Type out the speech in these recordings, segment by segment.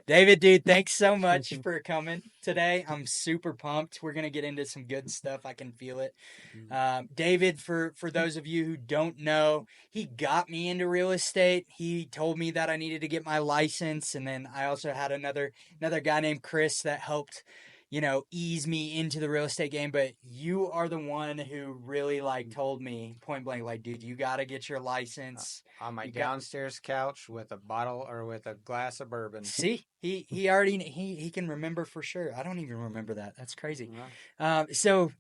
David, dude, thanks so much for coming today. I'm super pumped. We're gonna get into some good stuff. I can feel it. David, for those of you who don't know, he got me into real estate. He told me that I needed to get my license, and then I also had another guy named Chris that helped, ease me into the real estate game. But you are the one who really like told me point blank, like, dude, you got to get your license. On my You got downstairs couch with a bottle or with a glass of bourbon. See, he already he can remember for sure. I don't even remember that. That's crazy. Yeah. So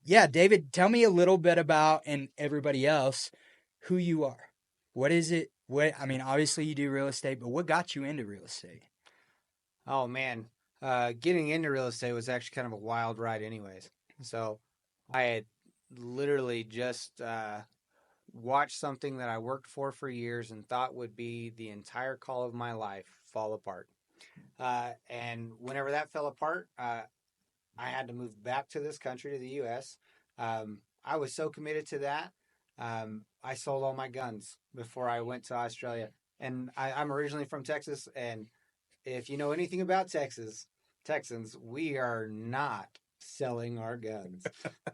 yeah, David, tell me a little bit about and everybody else who you are. What is it? What I mean, obviously you do real estate, but what got you into real estate? Oh man, getting into real estate was actually kind of a wild ride, anyways. So I had literally just watched something that I worked for years and thought would be the entire call of my life fall apart. And whenever that fell apart, I had to move back to this country, to the U.S. I was so committed to that. I sold all my guns before I went to Australia. And I'm originally from Texas. And if you know anything about Texans, we are not selling our guns.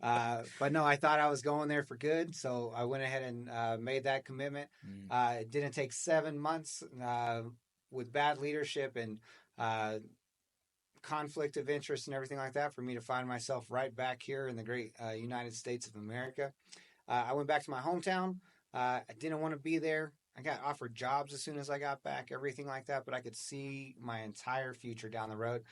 But no, I thought I was going there for good. So I went ahead and made that commitment. Mm, It didn't take 7 months with bad leadership and uh, conflict of interest and everything like that for me to find myself right back here in the great United States of America. I went back to my hometown. I didn't want to be there. I got offered jobs as soon as I got back, everything like that, but I could see my entire future down the road,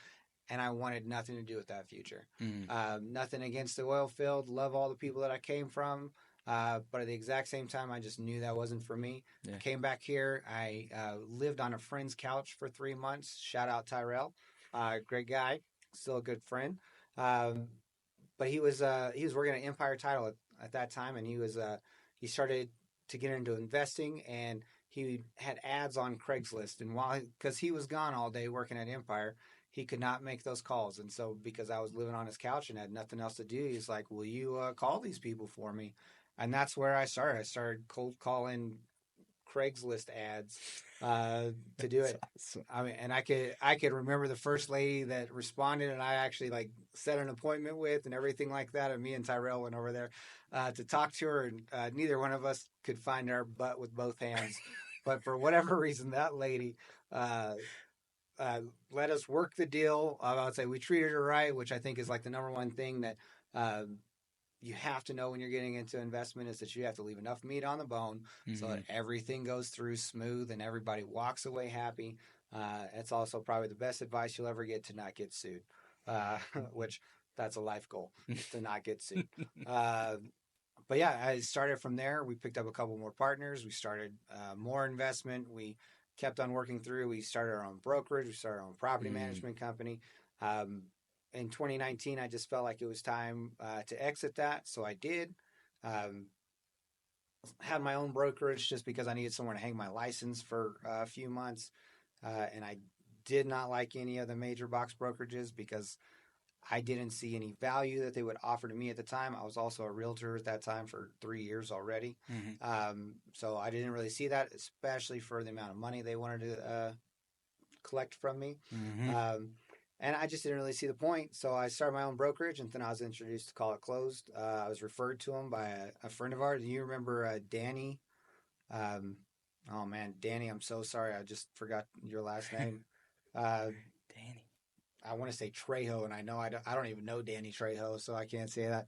and I wanted nothing to do with that future. mm, Nothing against the oil field, love all the people that I came from, but at the exact same time, I just knew that wasn't for me. I yeah. came back here. I lived on a friend's couch for 3 months. Shout out Tyrell, great guy, still a good friend. Um, but he was working at Empire Title at that time, and he started to get into investing, and he had ads on Craigslist. And while because he was gone all day working at Empire, he could not make those calls. And so because I was living on his couch and had nothing else to do, he's like, "Will you call these people for me?" And that's where I started. I started cold calling Craigslist ads to do That's it. awesome. I mean, and I could remember the first lady that responded, and I actually like set an appointment with and everything like that. And me and Tyrell went over there to talk to her, and neither one of us could find our butt with both hands. But for whatever reason, that lady uh, uh, let us work the deal. I would say we treated her right, which I think is like the number one thing that uh, you have to know when you're getting into investment is that you have to leave enough meat on the bone so that Hmm. everything goes through smooth and everybody walks away happy. It's also probably the best advice you'll ever get to not get sued, which that's a life goal is to not get sued. Uh, but yeah, I started from there. We picked up a couple more partners. We started more investment. We kept on working through. We started our own brokerage. We started our own property Mm, management company. Um, in 2019, I just felt like it was time to exit that. So I did. Um, had my own brokerage just because I needed somewhere to hang my license for a few months. And I did not like any of the major box brokerages because I didn't see any value that they would offer to me at the time. I was also a realtor at that time for 3 years already. hmm So I didn't really see that, especially for the amount of money they wanted to collect from me. hmm Um, and I just didn't really see the point. So I started my own brokerage, and then I was introduced to Call It Closed. I was referred to him by a friend of ours. Do you remember Danny? Um, oh man, Danny, I'm so sorry. I just forgot your last name. Uh, Danny. I want to say Trejo, and I know I don't even know Danny Trejo, so I can't say that.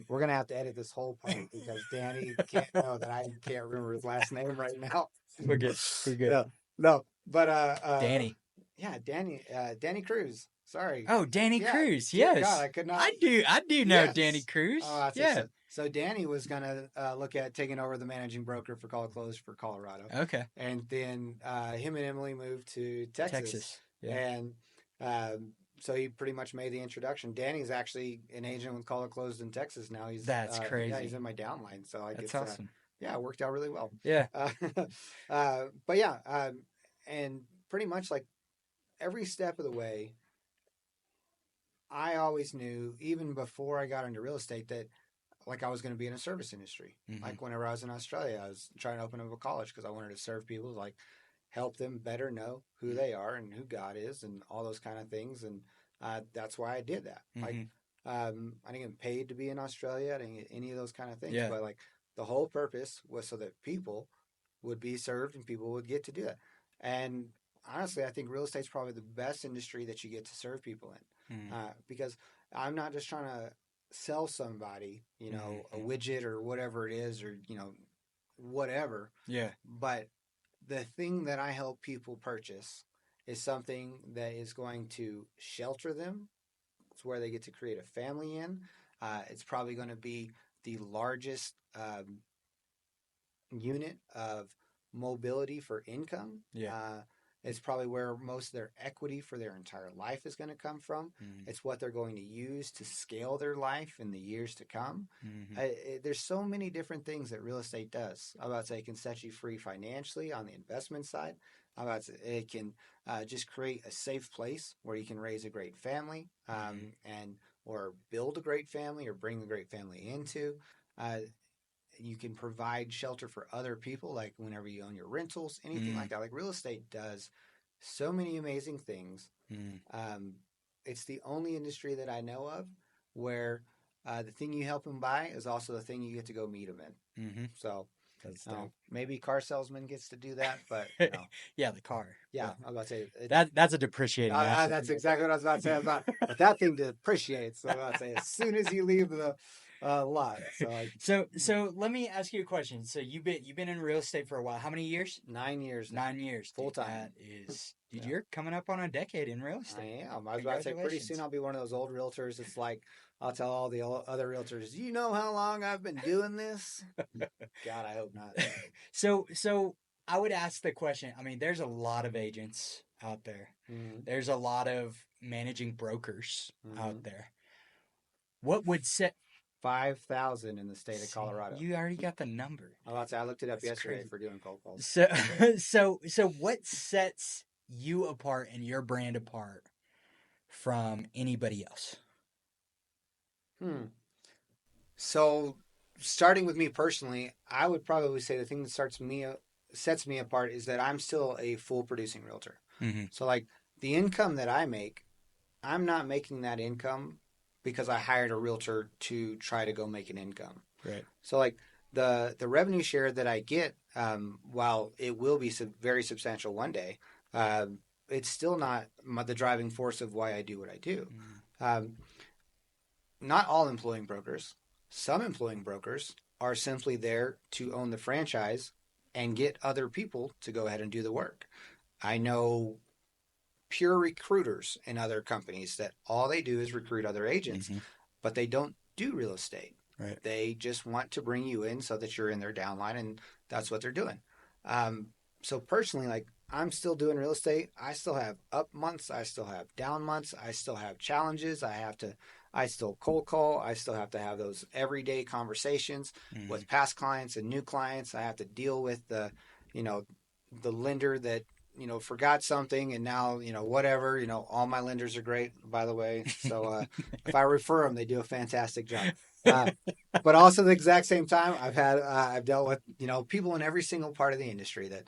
We're gonna have to edit this whole part because Danny can't know that I can't remember his last name right now. We're good. We're good. Yeah, no, but Danny. yeah, Danny Cruz. Sorry, Oh, Danny yeah, Cruz. dear God, Yes. I could not. I do know Danny Yes. Cruz. Oh, that's it. Yeah. So Danny was gonna look at taking over the managing broker for Call It Close for Colorado, Okay. and then him and Emily moved to Texas, Texas. Yeah. and so he pretty much made the introduction. Danny's actually an agent with Call It Closed in Texas now. That's Yeah, he's crazy. in my downline, so I That's get awesome. yeah, it worked out really well. Yeah. Uh, but yeah, and pretty much like every step of the way, I always knew, even before I got into real estate, that like I was going to be in a service industry. Hmm. Like whenever I was in Australia, I was trying to open up a college because I wanted to serve people. Like, help them better know who they are and who God is and all those kind of things. And that's why I did that. Like, I didn't get paid to be in Australia. I didn't get any of those kind of things. Yeah. But like the whole purpose was so that people would be served and people would get to do that. And honestly, I think real estate's probably the best industry that you get to serve people in, because I'm not just trying to sell somebody, a widget or whatever it is, or whatever. Yeah. But the thing that I help people purchase is something that is going to shelter them. It's where they get to create a family in. It's probably going to be the largest unit of mobility for income. Yeah. It's probably where most of their equity for their entire life is going to come from. It's what they're going to use to scale their life in the years to come. There's so many different things that real estate does. I'm about to say it can set you free financially on the investment side. I'm about to say it can just create a safe place where you can raise a great family, and or build a great family or bring a great family into. You can provide shelter for other people, like whenever you own your rentals, anything like that. Like real estate does so many amazing things. It's the only industry that I know of where the thing you help them buy is also the thing you get to go meet them in. So maybe car salesman gets to do that, but yeah, the car. Yeah, I was about to say that's a depreciating asset. That's exactly what I was about to say. But that thing depreciates. So I was about to say as soon as you leave the lot. So let me ask you a question. So you've been in real estate for a while. How many years? 9 years. 9 years. Full time. That is, dude, you're coming up on a decade in real estate. I am. I was about to say pretty soon I'll be one of those old realtors. It's like I'll tell all the other realtors, you know how long I've been doing this? God, I hope not. So I would ask the question. I mean, there's a lot of agents out there. There's a lot of managing brokers out there. What would set 5,000 in the state of Colorado? You already got the number. I looked it up yesterday for doing cold calls. So what sets you apart and your brand apart from anybody else? So, starting with me personally, I would probably say the thing that sets me apart is that I'm still a full producing realtor. So, like the income that I make, I'm not making that income because I hired a realtor to try to go make an income. Right. So, like the revenue share that I get, while it will be very substantial one day, it's still not the driving force of why I do what I do. Not all employing brokers. Some employing brokers are simply there to own the franchise and get other people to go ahead and do the work. I know pure recruiters in other companies that all they do is recruit other agents, but they don't do real estate. Right. They just want to bring you in so that you're in their downline, and that's what they're doing. So personally, like I'm still doing real estate. I still have up months. I still have down months. I still have challenges. I still cold call. I still have to have those everyday conversations with past clients and new clients. I have to deal with the lender that, forgot something and now, whatever, all my lenders are great, by the way. So if I refer them, they do a fantastic job. But also at the exact same time, I've dealt with, people in every single part of the industry that,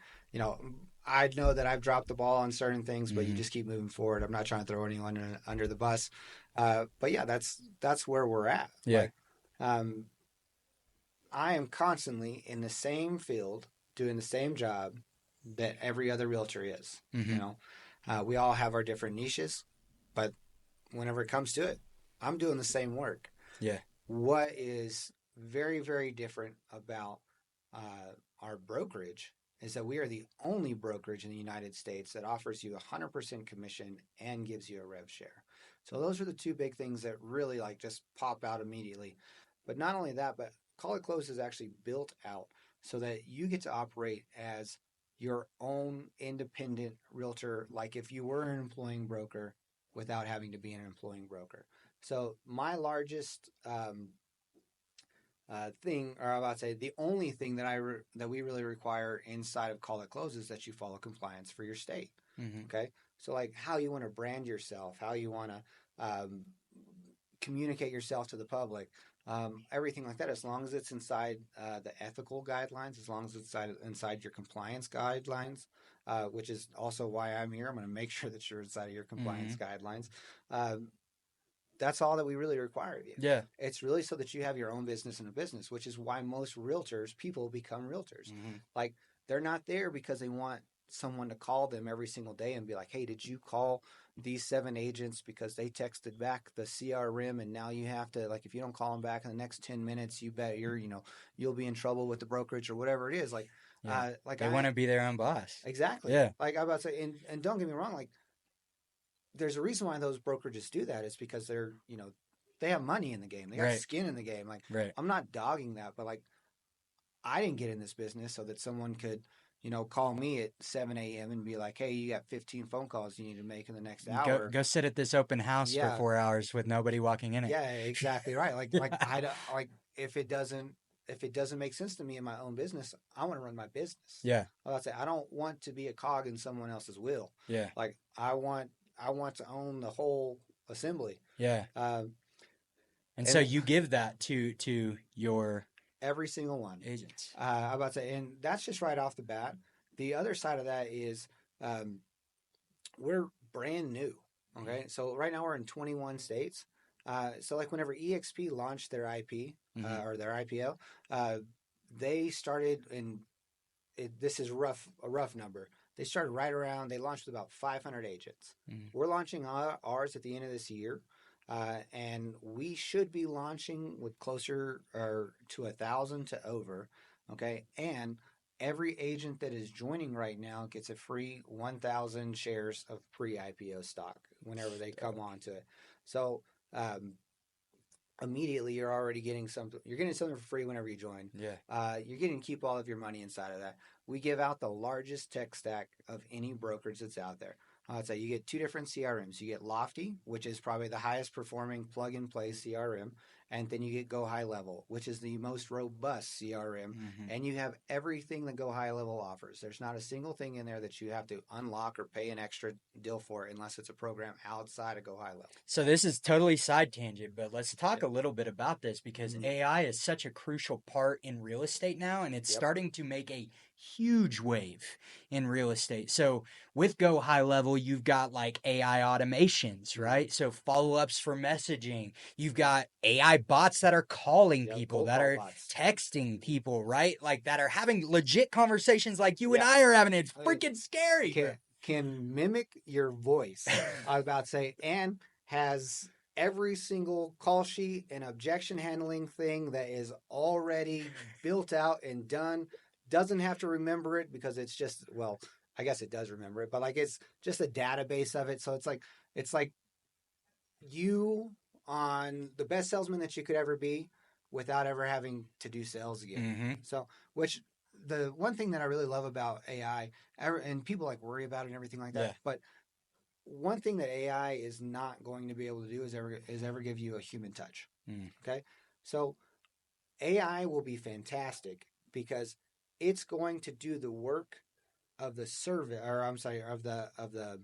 I know that I've dropped the ball on certain things, but you just keep moving forward. I'm not trying to throw anyone under the bus. But yeah, that's where we're at. Yeah. I am constantly in the same field, doing the same job that every other realtor is. We all have our different niches, but whenever it comes to it, I'm doing the same work. Yeah. What is very, very different about our brokerage is that we are the only brokerage in the United States that offers you 100% commission and gives you a rev share. So those are the two big things that really just pop out immediately. But not only that, but Call It Close is actually built out so that you get to operate as your own independent realtor, like if you were an employing broker without having to be an employing broker. So my largest thing, or I'm about to say the only thing that we really require inside of Call It Close is that you follow compliance for your state. Okay, so like how you want to brand yourself, how you want to communicate yourself to the public, everything like that, as long as it's inside the ethical guidelines, as long as it's inside your compliance guidelines, which is also why I'm here. I'm going to make sure that you're inside of your compliance guidelines. That's all that we really require of you. Yeah. It's really so that you have your own business and a business, which is why most people become realtors. Like, they're not there because they want someone to call them every single day and be like, hey, did you call these 7 agents because they texted back the CRM and now you have to, like, if you don't call them back in the next 10 minutes, you bet you'll be in trouble with the brokerage or whatever it is. Like, Yeah. like They want to be their own boss. exactly. Yeah. Like I'm about to say, and don't get me wrong, like, there's a reason why those brokerages do that. It's because they have money in the game. They got Right. skin in the game. Like, Right. I'm not dogging that, but like, I didn't get in this business so that someone could, call me at 7 a.m. and be like, hey, you got 15 phone calls you need to make in the next hour. Go sit at this open house for Yeah. 4 hours with nobody walking in it. Yeah, exactly right. Like I don't, like, if it doesn't make sense to me in my own business, I want to run my business. Yeah. I'll say I don't want to be a cog in someone else's wheel. Yeah. Like, I want to own the whole assembly. Yeah. And so you give that to your every single one agents. I'm about to say, and that's just right off the bat. The other side of that is we're brand new. Okay, so right now we're in 21 states. So like whenever EXP launched their IP or their IPO, they started this is a rough number. They started right around. They launched with about 500 agents. We're launching ours at the end of this year. And we should be launching with closer to 1,000 to over. Okay. And every agent that is joining right now gets a free 1,000 shares of pre-IPO stock whenever they come onto it. So immediately you're already getting something. You're getting something for free whenever you join. Yeah. You're getting to keep all of your money inside of that. We give out the largest tech stack of any brokerage that's out there. I'd say you get 2 different CRMs. You get Lofty, which is probably the highest performing plug and play CRM, and then you get Go High Level, which is the most robust CRM, and you have everything that Go High Level offers. There's not a single thing in there that you have to unlock or pay an extra deal for unless it's a program outside of Go High Level. So this is totally side tangent, but let's talk a little bit about this because AI is such a crucial part in real estate now, and it's starting to make a huge wave in real estate. So with Go High Level, you've got like AI automations, right? So follow-ups for messaging. You've got AI bots that are calling people, that are texting people, right? Like that are having legit conversations like you and I are having. It's freaking scary. Can mimic your voice. I was about to say, and has every single call sheet and objection handling thing that is already built out and done. Doesn't have to remember it because it's just, well, I guess it does remember it, but like it's just a database of it. So it's like you on the best salesman that you could ever be without ever having to do sales again. So, which the one thing that I really love about AI, and people like worry about it and everything like that, but one thing that AI is not going to be able to do is ever give you a human touch. Okay, so AI will be fantastic because it's going to do the work of the service, or I'm sorry, of the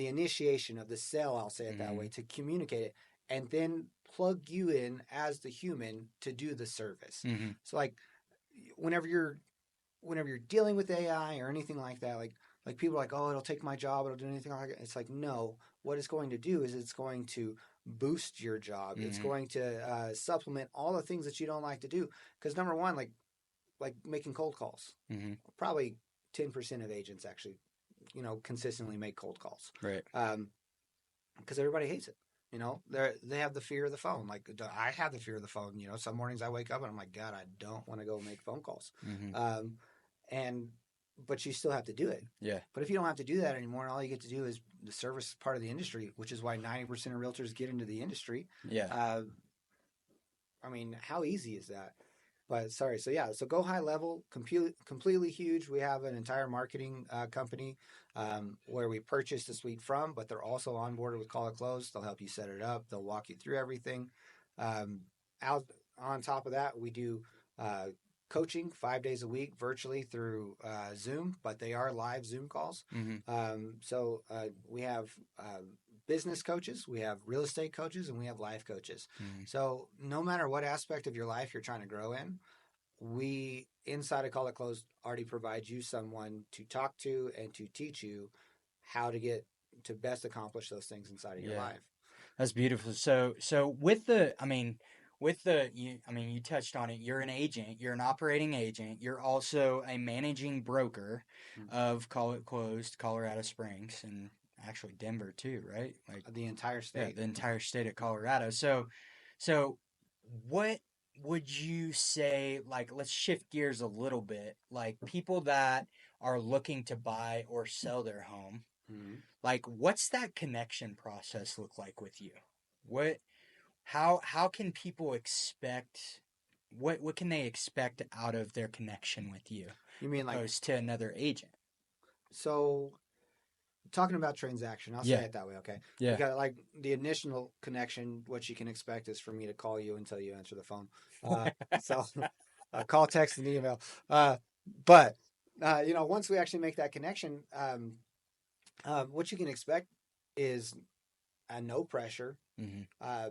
initiation of the sale. I'll say it that way, to communicate it, and then plug you in as the human to do the service. So like whenever you're dealing with AI or anything like that, like people are like, oh, it'll take my job, it'll do anything like that. It's like, no, what it's going to do is it's going to boost your job. It's going to supplement all the things that you don't like to do. Because number one, like making cold calls, probably 10% of agents actually, consistently make cold calls. Right. Because everybody hates it. They have the fear of the phone. Like I have the fear of the phone. Some mornings I wake up and I'm like, God, I don't want to go make phone calls. But you still have to do it. Yeah. But if you don't have to do that anymore, and all you get to do is the service part of the industry, which is why 90% of realtors get into the industry. Yeah. I mean, how easy is that? But sorry. So yeah, so Go High Level, completely huge. We have an entire marketing company where we purchased the suite from, but they're also onboarded with Call It Close. They'll help you set it up. They'll walk you through everything. Out on top of that, we do coaching 5 days a week virtually through Zoom, but they are live Zoom calls. So we have business coaches, we have real estate coaches, and we have life coaches. So no matter what aspect of your life you're trying to grow in, we inside of Call It Closed already provides you someone to talk to and to teach you how to get to best accomplish those things inside of your Yeah. life. That's beautiful. So with the, I mean, with the, you touched on it. You're an agent. You're an operating agent. You're also a managing broker of Call It Closed, Colorado Springs, and actually Denver too, right? Like, The entire yeah, state. the entire state of Colorado. So what would you say? Like, let's shift gears a little bit. Like, people that are looking to buy or sell their home, Mm-hmm. like, what's that connection process look like with you? What how can people expect what can they expect out of their connection with you You mean like, opposed to another agent? so talking about transaction, I'll say Yeah. it that way, okay? Yeah. Because like the initial connection, what you can expect is for me to call you until you answer the phone. So call, text, and email. But once we actually make that connection, what you can expect is a no pressure, Mhm. uh,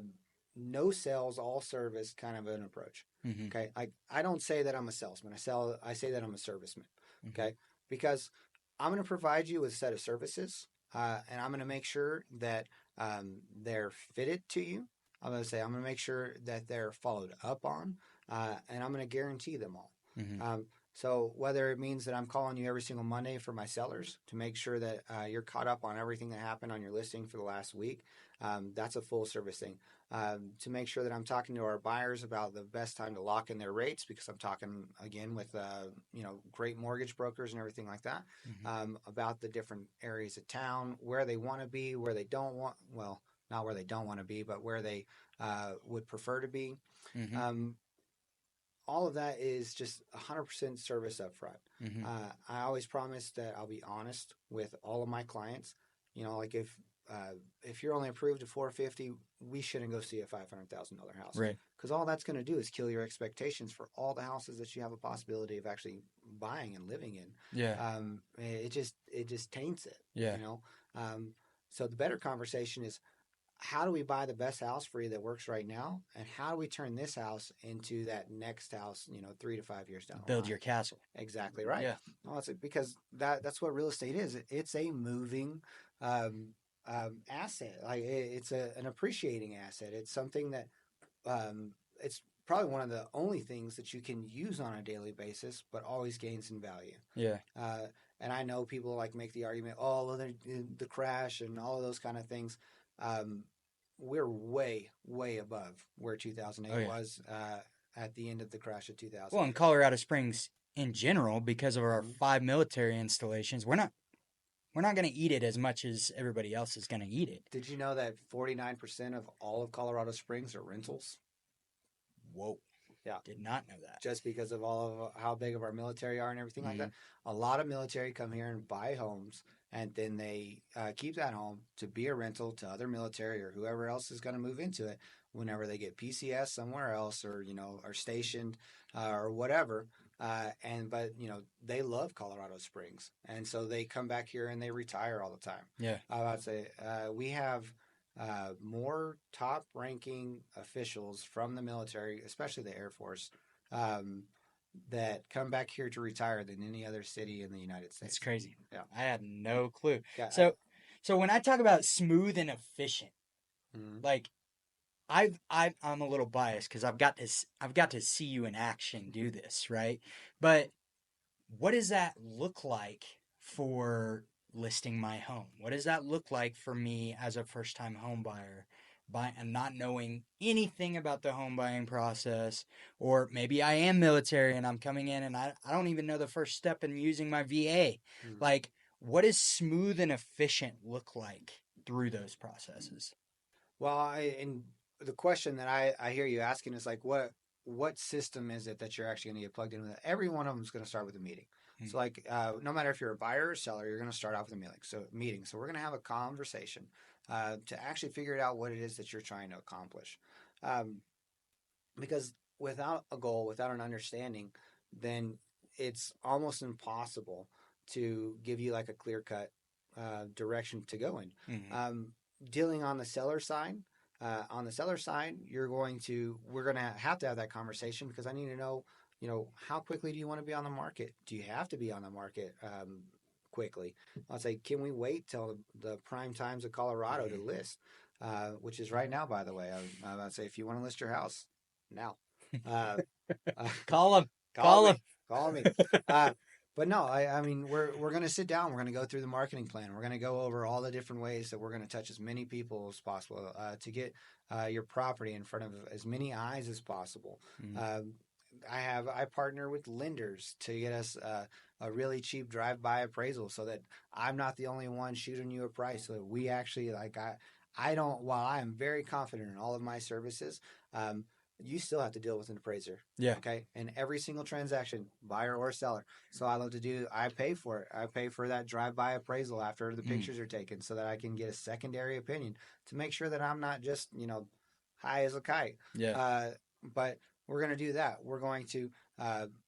no sales, all service kind of an approach. Mhm. Okay, I don't say that I'm a salesman. I say that I'm a serviceman. Mhm. Okay, because I'm going to provide you with a set of services, and I'm going to make sure that they're fitted to you. I'm going to make sure that they're followed up on, and I'm going to guarantee them all. Mhm. So whether it means that I'm calling you every single Monday for my sellers to make sure that you're caught up on everything that happened on your listing for the last week, that's a full service thing. To make sure that I'm talking to our buyers about the best time to lock in their rates, because I'm talking again with great mortgage brokers and everything like that, Mhm. about the different areas of town where they want to be, where they don't want, well, not where they don't want to be, but where they would prefer to be. Mhm. Um, all of that is just 100% service up front. Mhm. I always promise that I'll be honest with all of my clients. Like if you're only approved to 450, we shouldn't go see a $500,000 house, Right. because all that's going to do is kill your expectations for all the houses that you have a possibility of actually buying and living in. Yeah. It just taints it. Yeah. You know. So the better conversation is, how do we buy the best house for you that works right now, and how do we turn this house into that next house, 3 to 5 years down the Build line? your castle. Exactly right. Yeah. No, because that's what real estate is. It's a moving um, asset. Like it's an appreciating asset. It's something that it's probably one of the only things that you can use on a daily basis, but always gains in value. Yeah. Uh, and I know people like make the argument, oh, well, the crash and all of those kind of things. Um, we're way, way above where Oh 2008 yeah. was at the end of the crash of 2000. Well, in Colorado Springs in general, because of our Mhm. 5 military installations, we're not going to eat it as much as everybody else is going to eat it. Did you know that 49% of all of Colorado Springs are rentals? Whoa. Yeah. Did not know that. Just because of all of how big of our military are and everything like Mhm. that. A lot of military come here and buy homes, and then they keep that home to be a rental to other military or whoever else is going to move into it whenever they get PCS somewhere else, or are stationed or whatever. But they love Colorado Springs, and so they come back here and they retire all the time. Yeah. I would say we have more top ranking officials from the military, especially the Air Force, um, that come back here to retire than any other city in the United That's States. crazy. Yeah. I had no clue. Yeah. So when I talk about smooth and efficient, Mhm. like I'm a little biased because I've got to see you in action do this, right? But what does that look like for listing my home? What does that look like for me as a first time home buyer? And not knowing anything about the home buying process, or maybe I am military and I'm coming in and I don't even know the first step in using my VA. Mhm. Like, what does smooth and efficient look like through those processes? Well, and the question that I hear you asking is like, what system is it that you're actually going to get plugged in with? Every one of them is going to start with a meeting. Hmm. So like, no matter if you're a buyer or seller, you're going to start off with a meeting. So we're going to have a conversation to actually figure out what it is that you're trying to accomplish. Um, because without a goal, without an understanding, then it's almost impossible to give you like a clear cut direction to go in. Hmm. Um, Dealing on the seller side, we're going to have that conversation, because I need to know how quickly do you want to be on the market? Do you have to be on the market quickly? I'll say, can we wait till the prime times of Colorado to list, which is right now, by the way. I'd say if you want to list your house now, uh, uh, Call him. call Call him. me, call me. Uh, but no, I mean, we're going to sit down. We're going to go through the marketing plan. We're going to go over all the different ways that we're going to touch as many people as possible to get your property in front of as many eyes as possible. Mm. I partner with lenders to get us a really cheap drive-by appraisal, so that I'm not the only one shooting you a price. So that we actually I don't. While I am very confident in all of my services, you still have to deal with an appraiser. Yeah. Okay. And every single transaction, buyer or seller. So I pay for it. I pay for that drive-by appraisal after the pictures are taken, so that I can get a secondary opinion to make sure that I'm not just, high as a kite. Yeah. But we're going to do that. We're going to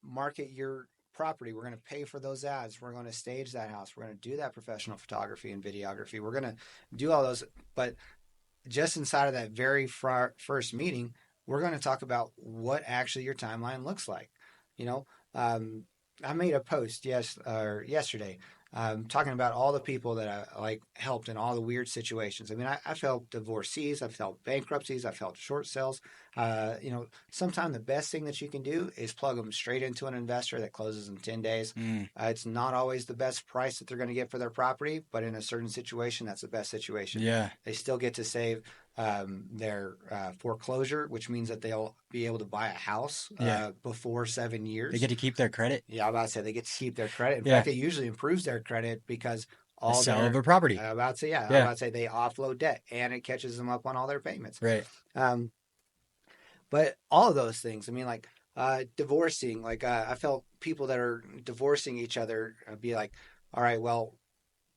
market your property. We're going to pay for those ads. We're going to stage that house. We're going to do that professional photography and videography. We're going to do all those. But just inside of that very first meeting, we're going to talk about what actually your timeline looks like. You know, I made a post yesterday talking about all the people that I helped in all the weird situations. I mean, I've helped divorcees, I've helped bankruptcies, I've helped short sales. Sometimes the best thing that you can do is plug them straight into an investor that closes in 10 days. It's not always the best price that they're going to get for their property, but in a certain situation, that's the best situation. Yeah. They still get to save their foreclosure, which means that they'll be able to buy a house before 7 years. They get to keep their credit. Yeah, I'm about to say they get to keep their credit. In Yeah. fact, it usually improves their credit because The sale of a property. I'm about to say they offload debt and it catches them up on all their payments. Right. But all of those things, I mean, like divorcing, I felt people that are divorcing each other be like, all right, well,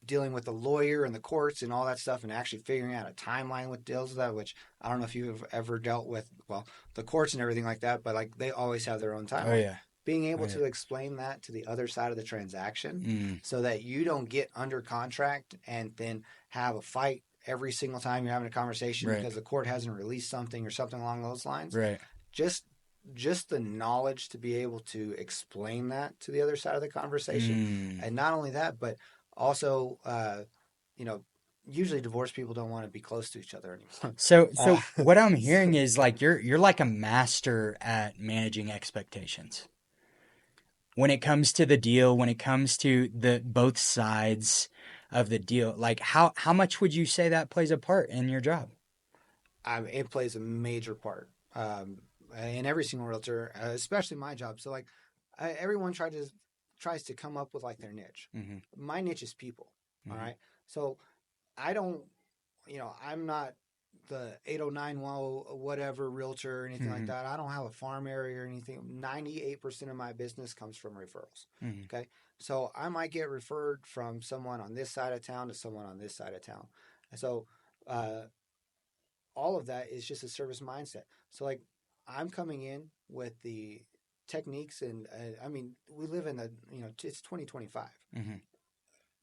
dealing with the lawyer and the courts and all that stuff, and actually figuring out a timeline with deals with that, which I don't know if you've ever dealt with, well, the courts and everything like that, but like they always have their own timeline. Oh yeah. Being able to explain that to the other side of the transaction so that you don't get under contract and then have a fight every single time you're having a conversation because the court hasn't released something or something along those lines. Right. Just the knowledge to be able to explain that to the other side of the conversation. And not only that, but also, usually divorced people don't want to be close to each other anymore. So what I'm hearing is like you're like a master at managing expectations. When it comes to the deal, when it comes to the both sides of the deal, like how much would you say that plays a part in your job? It plays a major part in every single realtor, especially my job. So like everyone tries to come up with like their niche. My niche is people. All right. So I don't, I'm not the 809 whatever realtor or anything like that. I don't have a farm area or anything. 98% of my business comes from referrals. Okay. So I might get referred from someone on this side of town to someone on this side of town. So all of that is just a service mindset. So like I'm coming in with the techniques and I mean, we live in it's 2025.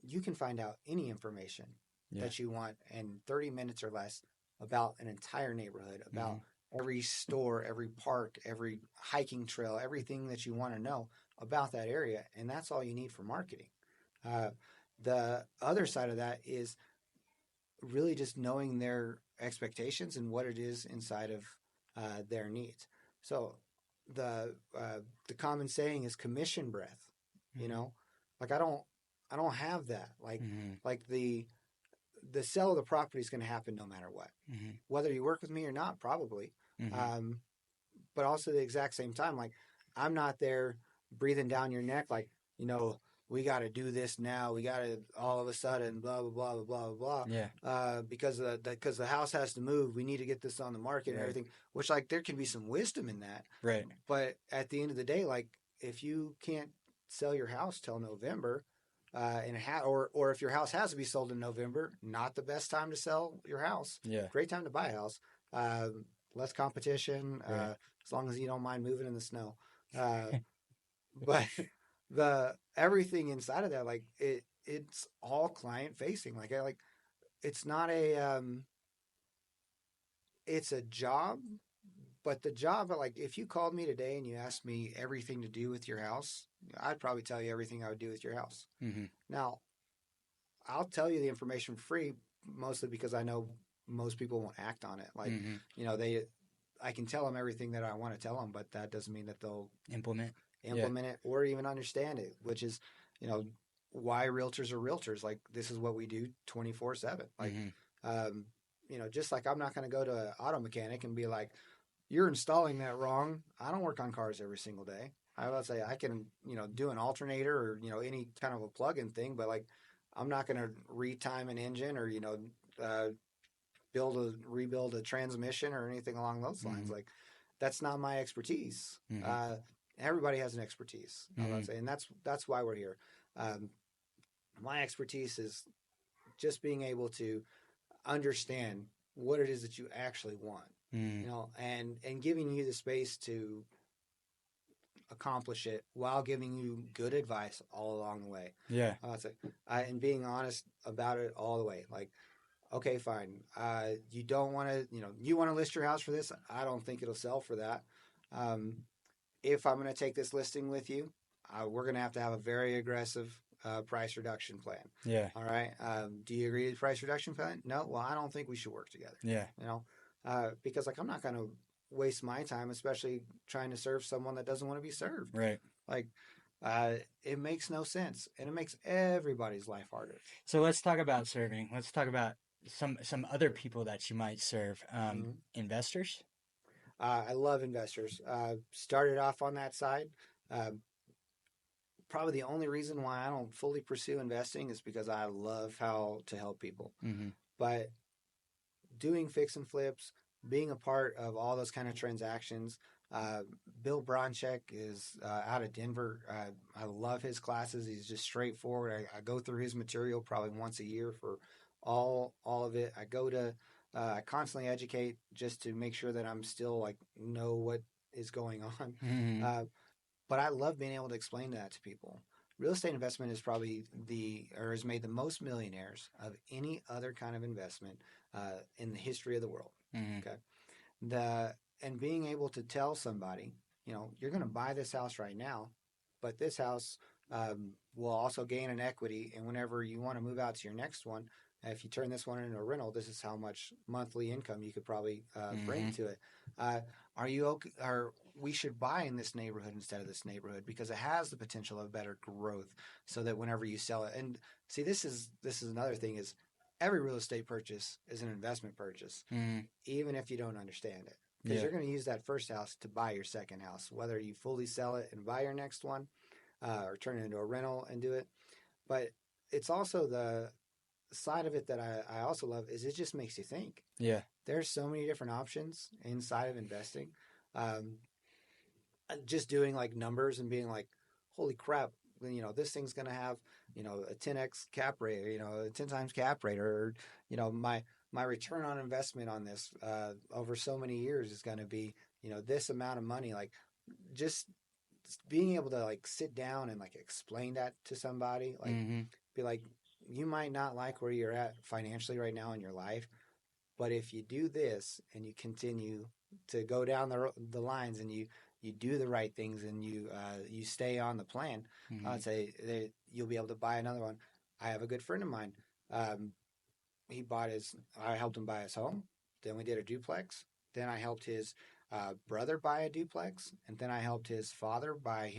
You can find out any information that you want in 30 minutes or less about an entire neighborhood, about every store, every park, every hiking trail, everything that you want to know about that area. And that's all you need for marketing. The other side of that is really just knowing their expectations and what it is inside of their needs. So the common saying is commission breath, like I don't have that. Like the sale of the property is going to happen no matter what, whether you work with me or not, probably. But also at the exact same time, like I'm not there breathing down your neck, like, we got to do this now. We got to all of a sudden, blah, blah, blah, blah, blah, blah. Yeah. Because the house has to move. We need to get this on the market and everything, which like there can be some wisdom in that. Right. But at the end of the day, like if you can't sell your house till November, or if your house has to be sold in November, not the best time to sell your house. Yeah. Great time to buy a house. Less competition, as long as you don't mind moving in the snow. But the everything inside of that, like it's all client facing. Like it's not a it's a job, But the job, like, if you called me today and you asked me everything to do with your house, I'd probably tell you everything I would do with your house. Mm-hmm. Now, I'll tell you the information for free, mostly because I know most people won't act on it. Like, Mm-hmm. I can tell them everything that I want to tell them, but that doesn't mean that they'll Implement. Yeah. implement it or even understand it, which is, you know, why realtors are realtors. Like, this is what we do 24/7. Like, Mm-hmm. um, just like I'm not going to go to an auto mechanic and be like, you're installing that wrong. I don't work on cars every single day. I would say I can, do an alternator or, any kind of a plug-in thing, but like, I'm not going to retime an engine or, uh, rebuild a transmission or anything along those lines. Mm-hmm. Like, that's not my expertise. Mm-hmm. Everybody has an expertise. I Mm-hmm. would say, and that's why we're here. Um, my expertise is just being able to understand what it is that you actually want, Mm-hmm. and giving you the space to accomplish it while giving you good advice all along the way. Yeah. And being honest about it all the way. Like, okay, fine. You don't want to, you want to list your house for this. I don't think it'll sell for that. Um, if I'm going to take this listing with you, we're going to have a very aggressive price reduction plan. Yeah. All right. Do you agree with the price reduction plan? No. Well, I don't think we should work together. Yeah. Because like I'm not going to waste my time, especially trying to serve someone that doesn't want to be served. Right. Like, it makes no sense, and it makes everybody's life harder. So let's talk about serving. Let's talk about some other people that you might serve. Mm-hmm. Investors. I love investors. Started off on that side. Uh, Probably the only reason why I don't fully pursue investing is because I love how to help people. Mm-hmm. But doing fix and flips, being a part of all those kind of transactions. Uh, Bill Bronchek is out of Denver. I love his classes. He's just straightforward. I go through his material probably once a year for all of it. I constantly educate just to make sure that I'm still like know what is going on. Mm-hmm. But I love being able to explain that to people. Real estate investment is probably has made the most millionaires of any other kind of investment in the history of the world. Mm-hmm. Okay, and being able to tell somebody, you're going to buy this house right now, but this house will also gain an equity, and whenever you want to move out to your next one, if you turn this one into a rental, this is how much monthly income you could probably bring to it. Uh, are you okay? Or we should buy in this neighborhood instead of this neighborhood because it has the potential of better growth, so that whenever you sell it, and see, this is another thing is every real estate purchase is an investment purchase, Mm-hmm. even if you don't understand it. Because you're going to use that first house to buy your second house, whether you fully sell it and buy your next one, or turn it into a rental and do it. But it's also the side of it that I also love is it just makes you think. Yeah. There's so many different options inside of investing. Um, just doing like numbers and being like, holy crap, this thing's going to have, a 10x cap rate, a 10 times cap rate, or, my return on investment on this over so many years is going to be, this amount of money. Like, just being able to like sit down and like explain that to somebody, like Mm-hmm. be like, you might not like where you're at financially right now in your life, but if you do this and you continue to go down the lines and you do the right things and you stay on the plan, Mm-hmm. I'd say that you'll be able to buy another one. I have a good friend of mine. Um, I helped him buy his home. Then we did a duplex. Then I helped his brother buy a duplex, and then I helped his father buy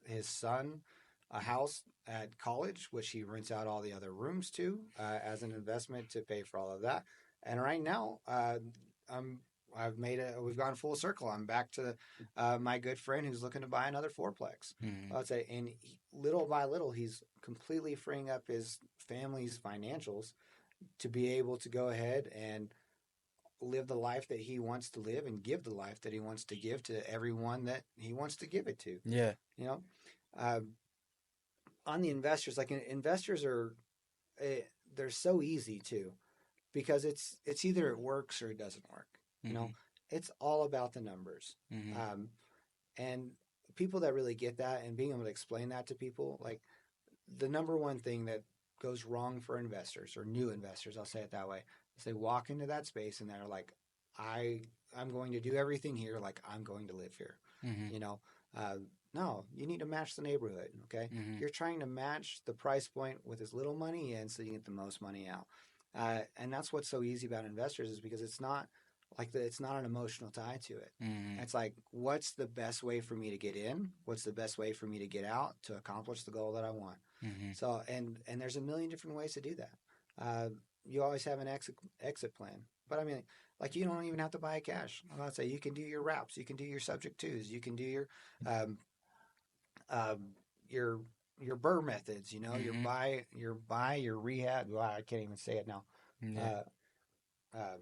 his son a house at college, which he rents out all the other rooms to as an investment to pay for all of that. And right now, I'm we've gone full circle. I'm back to my good friend who's looking to buy another fourplex. Mm-hmm. I'd say, and little by little, he's completely freeing up his family's financials to be able to go ahead and live the life that he wants to live and give the life that he wants to give to everyone that he wants to give it to. Yeah. You know, um, on the investors, like investors are, they're so easy too, because it's either it works or it doesn't work. You Mm-hmm. know, it's all about the numbers. Mm-hmm. And people that really get that and being able to explain that to people, like the number one thing that goes wrong for investors or new investors, I'll say it that way, is they walk into that space and they're like, I'm going to do everything here like I'm going to live here. Mm-hmm. You know, uh, no, you need to match the neighborhood. Okay, Mm-hmm. you're trying to match the price point with as little money in, so you get the most money out. And that's what's so easy about investors is because it's not it's not an emotional tie to it. Mm-hmm. It's like, what's the best way for me to get in? What's the best way for me to get out to accomplish the goal that I want? Mm-hmm. So, and there's a million different ways to do that. Uh, you always have an exit plan, but I mean, like you don't even have to buy it cash. I'm about to say you can do your wraps, you can do your subject twos, you can do um, um, your your burr methods. You know, Mm-hmm. your rehab. Well, I can't even say it now. Yeah. Uh, um,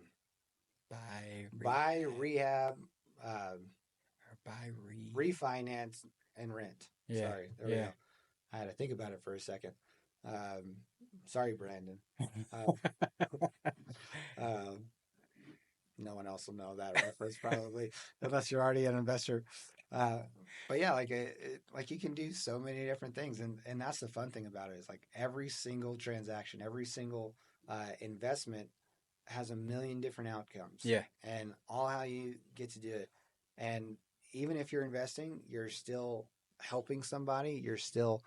Buy buy rehab rehab, um, or buy re. refinance, and rent. Yeah. Sorry, there we Yeah. go. I had to think about it for a second. Um, sorry, Brandon. Um, um, no one else will know that reference probably, unless you're already an investor. Uh, but yeah, like you can do so many different things, and that's the fun thing about it is like every single transaction, every single investment has a million different outcomes, Yeah. and all how you get to do it. And even if you're investing, you're still helping somebody. You're still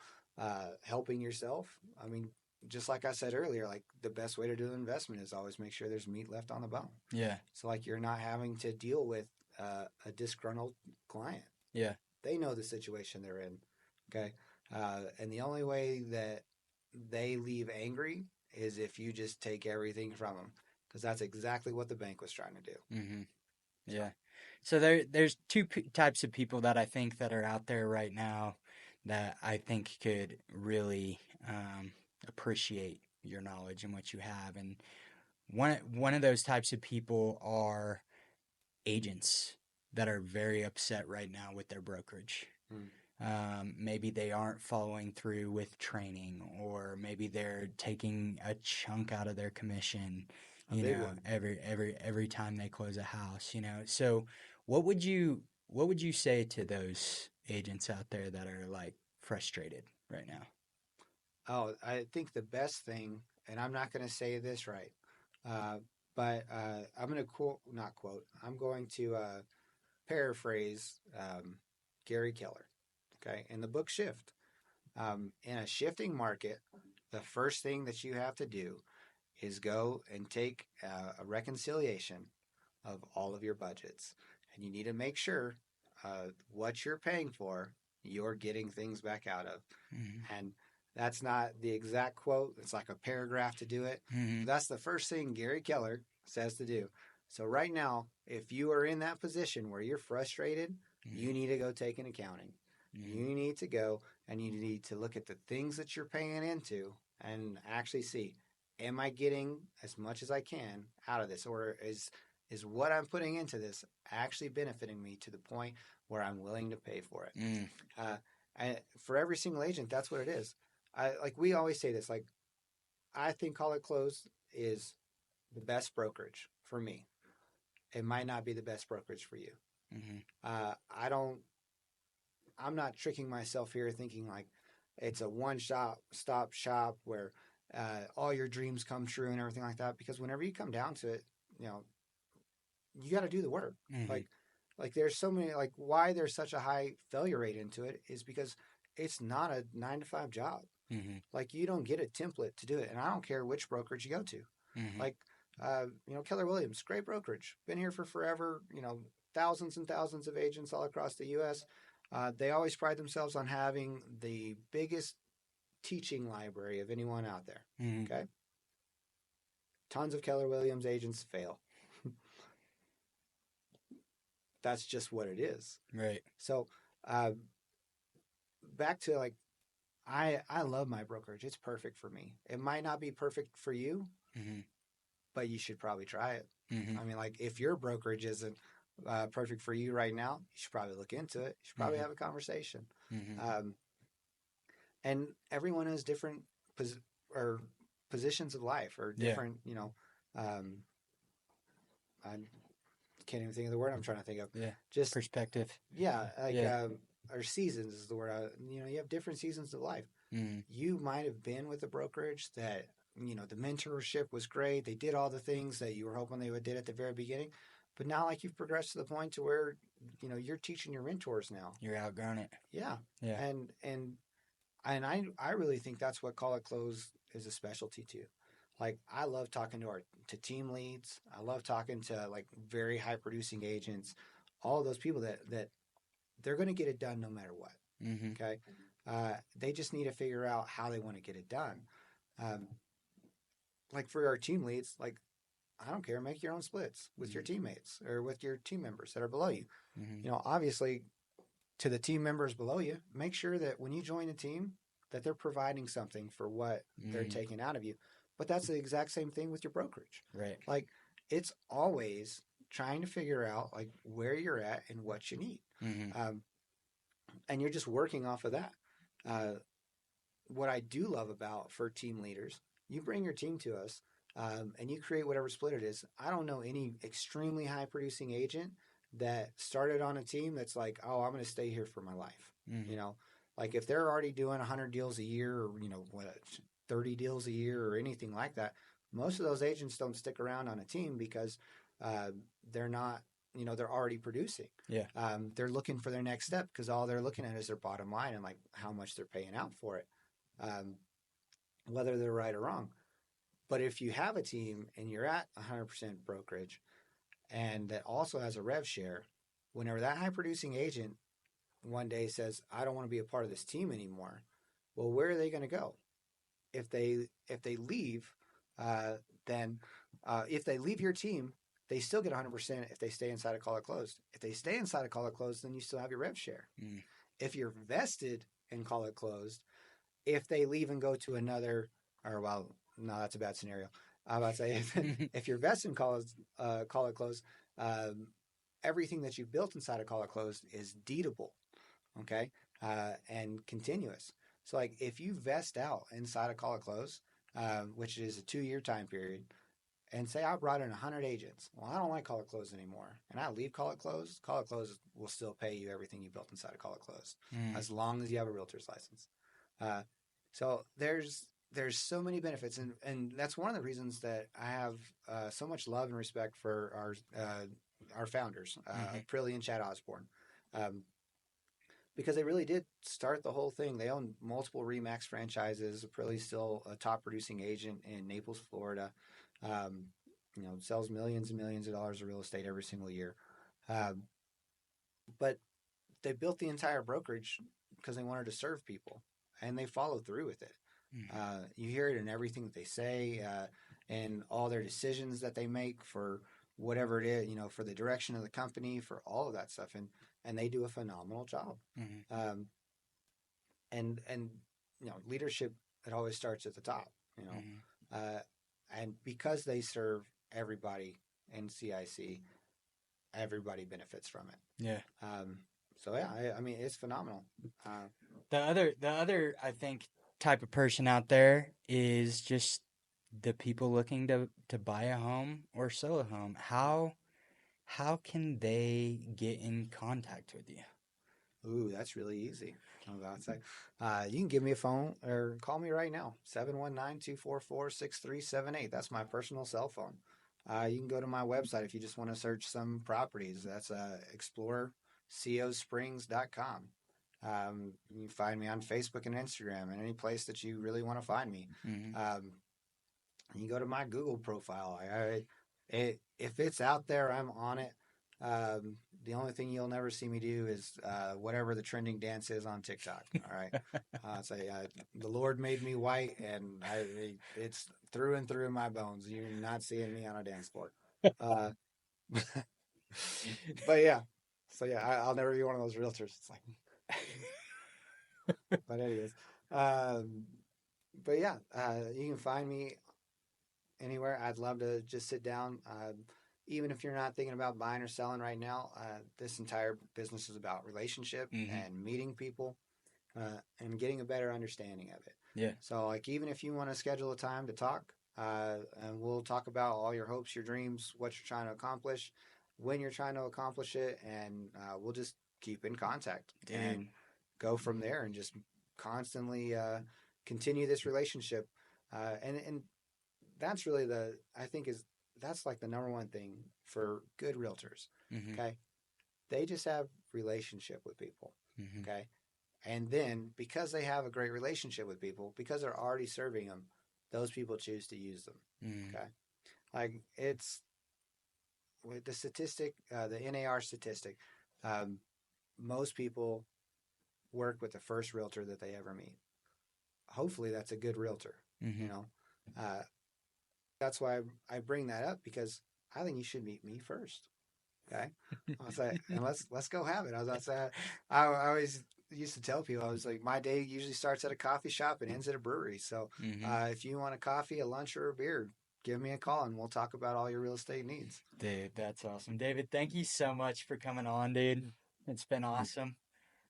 helping yourself. I mean, just like I said earlier, like the best way to do an investment is always make sure there's meat left on the bone. Yeah. So like you're not having to deal with a disgruntled client. Yeah. They know the situation they're in. Okay. And the only way that they leave angry is if you just take everything from them, because that's exactly what the bank was trying to do. Mm-hmm. So, Yeah. So there's two types of people that I think that are out there right now that I think could really appreciate your knowledge and what you have. And one of those types of people are agents that are very upset right now with their brokerage. mm, Maybe they aren't following through with training, or maybe they're taking a chunk out of their commission, a big one. every time they close a house, So what would you say to those agents out there that are like frustrated right now? Oh, I think the best thing, and I'm not going to say this right, uh, but I'm going to not quote, I'm going to paraphrase Gary Keller, okay, in the book Shift. In a shifting market, the first thing that you have to do is go and take a reconciliation of all of your budgets. And you need to make sure what you're paying for, you're getting things back out of. Mm-hmm. And that's not the exact quote, it's like a paragraph to do it. Mm-hmm. But that's the first thing Gary Keller says to do. So, right now, if you are in that position where you're frustrated, you need to go take an accounting. Mm-hmm. You need to go and you need to look at the things that you're paying into and actually see, am I getting as much as I can out of this? Or is what I'm putting into this actually benefiting me to the point where I'm willing to pay for it? Mm-hmm. Uh, for every single agent, that's what it is. We always say this. Like I think Call It Close is the best brokerage for me. It might not be the best brokerage for you. Mm-hmm. I don't. I'm not tricking myself here, thinking like it's a stop shop where all your dreams come true and everything like that. Because whenever you come down to it, you know, you got to do the work. Mm-hmm. Like there's so many why there's such a high failure rate into it is because it's not a 9 to 5 job. Mm-hmm. Like you don't get a template to do it, and I don't care which brokerage you go to. Mm-hmm. Like Keller Williams, great brokerage, been here for forever. Thousands and thousands of agents all across the U.S. They always pride themselves on having the biggest teaching library of anyone out there. Mm-hmm. Okay, tons of Keller Williams agents fail. That's just what it is. Right. So uh, back to I love my brokerage. It's perfect for me. It might not be perfect for you, Mm-hmm. but you should probably try it. Mm-hmm. I mean, like if your brokerage isn't perfect for you right now, you should probably look into it. You should probably Mm-hmm. have a conversation. Mm-hmm. And everyone has different or positions of life or Yeah. different, I can't even think of the word I'm trying to think of. Yeah. Just Perspective. yeah, Yeah. or seasons is the word. You have different seasons of life. Mm-hmm. You might have been with a brokerage that the mentorship was great. They did all the things that you were hoping they would did at the very beginning, but now like you've progressed to the point to where you're teaching your mentors now. You're outgrown it. Yeah. Yeah. And I really think that's what call it close is a specialty to. Like I love talking to team leads. I love talking to like very high producing agents, all of those people that they're going to get it done no matter what. Mm-hmm. Okay. They just need to figure out how they want to get it done. Um, like for our team leads, like I don't care, make your own splits with your teammates or with your team members that are below you. Mm-hmm. Obviously to the team members below you, make sure that when you join a team that they're providing something for what they're taking out of you. But that's the exact same thing with your brokerage. Right. Like it's always trying to figure out like where you're at and what you need. Mm-hmm. And you're just working off of that. Uh, what I do love about for team leaders, you bring your team to us and you create whatever split it is. I don't know any extremely high producing agent that started on a team that's like, oh, I'm going to stay here for my life. Mm-hmm. Like if they're already doing 100 deals a year or, 30 deals a year or anything like that, most of those agents don't stick around on a team because they're not, they're already producing. Yeah. They're looking for their next step because all they're looking at is their bottom line and like how much they're paying out for it. Whether they're right or wrong. But if you have a team and you're at 100% brokerage and that also has a rev share, whenever that high producing agent one day says, I don't want to be a part of this team anymore, well, where are they going to go? If they leave, then if they leave your team, they still get 100% if they stay inside a call it closed. If they stay inside a call it closed, then you still have your rev share. Mm. If you're vested in call it closed, if they leave and go to another, or well, no, that's a bad scenario. I'm about to say if you're vested in call it closed, everything that you've built inside of call it closed is deedable, okay, and continuous. So like if you vest out inside of call it closed, which is a 2-year time period, and say I brought in 100 agents, well, I don't like call it closed anymore, and I leave call it closed will still pay you everything you built inside of call it closed, as long as you have a realtor's license. So there's so many benefits, and that's one of the reasons that I have so much love and respect for our founders, Prilly and Chad Osborne, because they really did start the whole thing. They own multiple Remax franchises. Prilly's still a top producing agent in Naples, Florida. Sells millions and millions of dollars of real estate every single year. But they built the entire brokerage because they wanted to serve people, and they followed through with it. You hear it in everything that they say, and all their decisions that they make for whatever it is, for the direction of the company, for all of that stuff, and they do a phenomenal job. And leadership, it always starts at the top. And because they serve everybody in CIC, everybody benefits from it. Yeah. So yeah, I mean, it's phenomenal. The other I think type of person out there is just the people looking to buy a home or sell a home. How can they get in contact with you? Ooh, that's really easy. You can give me a phone or call me right now, 719-244-6378. That's my personal cell phone. You can go to my website if you just want to search some properties. That's exploreCOSprings.com. You can find me on Facebook and Instagram and any place that you really want to find me. You can go to my Google profile. If it's out there, I'm on it. The only thing you'll never see me do is whatever the trending dance is on TikTok. All right. The Lord made me white, and it's through and through in my bones. You're not seeing me on a dance floor. But yeah. So yeah, I'll never be one of those realtors. It's like, but anyways, but yeah, you can find me anywhere. I'd love to just sit down. Even if you're not thinking about buying or selling right now, this entire business is about relationship and meeting people and getting a better understanding of it. Yeah. So like, even if you want to schedule a time to talk, and we'll talk about all your hopes, your dreams, what you're trying to accomplish, when you're trying to accomplish it, and we'll just keep in contact and go from there and just constantly continue this relationship. And that's really I think is that's like the number one thing for good realtors. Mm-hmm. Okay. They just have relationship with people. Mm-hmm. Okay. And then because they have a great relationship with people, because they're already serving them, those people choose to use them. Mm-hmm. Okay. Like it's with the statistic, the NAR statistic, um, most people work with the first realtor that they ever meet. Hopefully that's a good realtor, Mm-hmm. you know. Uh, that's why I bring that up because I think you should meet me first. Okay. I was like, and let's go have it. I was outside. I always used to tell people I was like, my day usually starts at a coffee shop and ends at a brewery. So Mm-hmm. if you want a coffee, a lunch, or a beer, give me a call and we'll talk about all your real estate needs. Dude, that's awesome. David, thank you so much for coming on, dude. It's been awesome.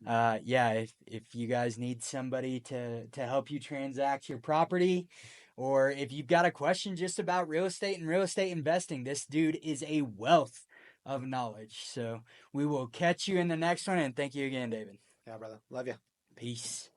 Yeah, if you guys need somebody to help you transact your property, or if you've got a question just about real estate and real estate investing, this dude is a wealth of knowledge. So we will catch you in the next one, and thank you again, David. Yeah, brother. Love you. Peace.